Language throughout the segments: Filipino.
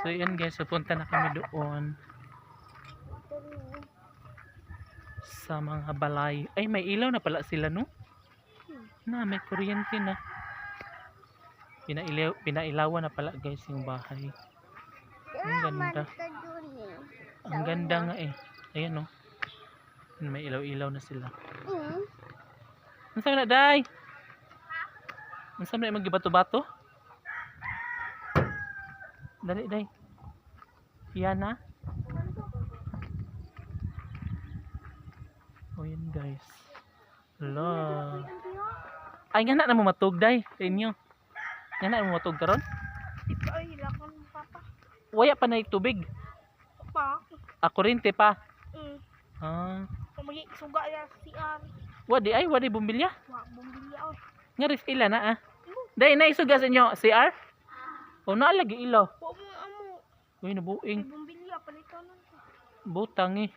So yun guys, pupunta na kami doon sa mga balay. Ay, may ilaw na pala sila, no? Na, may kuryente na. Pinailawan na pala guys yung bahay. Ang ganda. Ang ganda nga eh. Ayan, no? May ilaw-ilaw na sila. Ang saan na, day? Ang saan na magibato-bato? Dali, day. Yan na. O yan guys. Hala. Ay, nga na mo matug, day. Sa inyo. Nga na mo matug karon? Ito ay hilakan mo papa. Waya pa na tubig. Pa? Kuryente pa. Kung suga ya CR. Wadi bumbilya. Wa bumbilya oh. Nga refill na ah. Day, naisuga sa inyo CR? O na lagi ilaw. Wa mo amo. Uy, nabuing. Bumbilya palitan na. Butang eh.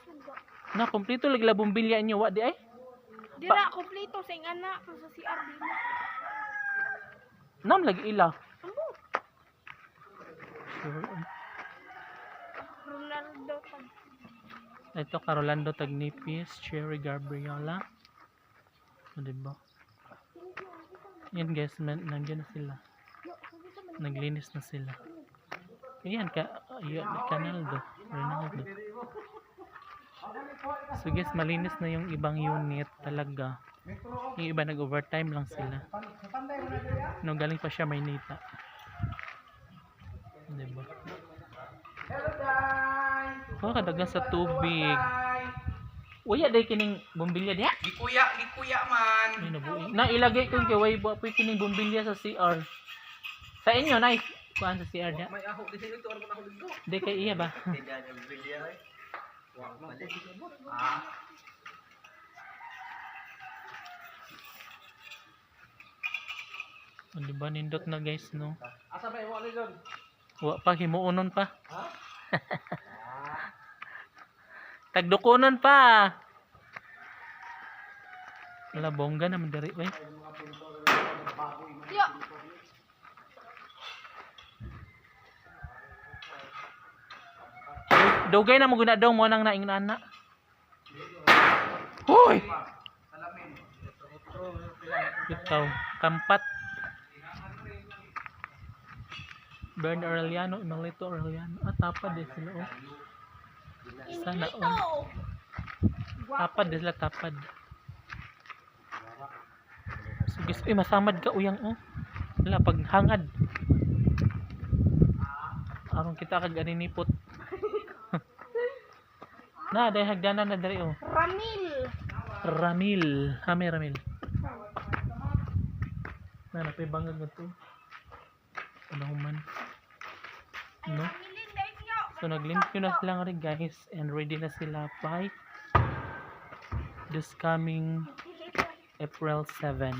Suga. Na, kompleto lagi la bumbilya inyo. Wadi ay? Dira kompleto sa ingana sa CR din. Nam lagi ilaw. Ambo. Sure. Ronaldo tag. Ito, Carolando Tagnipis, Cherry Gabriela. O, diba? Yan guys, nandiyan na sila. Naglinis na sila. Ayan, Ronaldo. So guys, malinis na yung ibang unit talaga. Yung iba nag-overtime lang sila. No, galing pa siya Maynita. Diba? Oh, kadagan sa tubig. Uya day kining bumbilya diha. Gikuya man. Ay nabuhi. Na ilagay ko kay way buwa kining bumbilya sa CR. Sa inyo nay, kuan sa CR diha. May aho di sino to ano ako dito. Di kay iya ba? Tidak ada bumbilya ay. Wa mali. Ah. Ano ba nindot na guys no? Asa ba mo ni doon? Wa pa himuonon pa. Ha? Tagdukunon pa. Wala bongga naman dari bay. Yo. Dugay na mo guna daw mo nang naingon ana. Hoy. Bitaw, kampat. Bern Aureliano, Imalito Aureliano. Tapad din sila oh. Sana oh. Tapad din sila, tapad. So guys, masamad ka uyang oh. Wala, pag hangad. Aron kita kag aninipot. Na, dahil hagdanan na dari oh. Ramil. Ramil. Na, napibangag mo to. Ano man. No? So naglimpyo na sila rin guys and ready na sila by this coming April 7.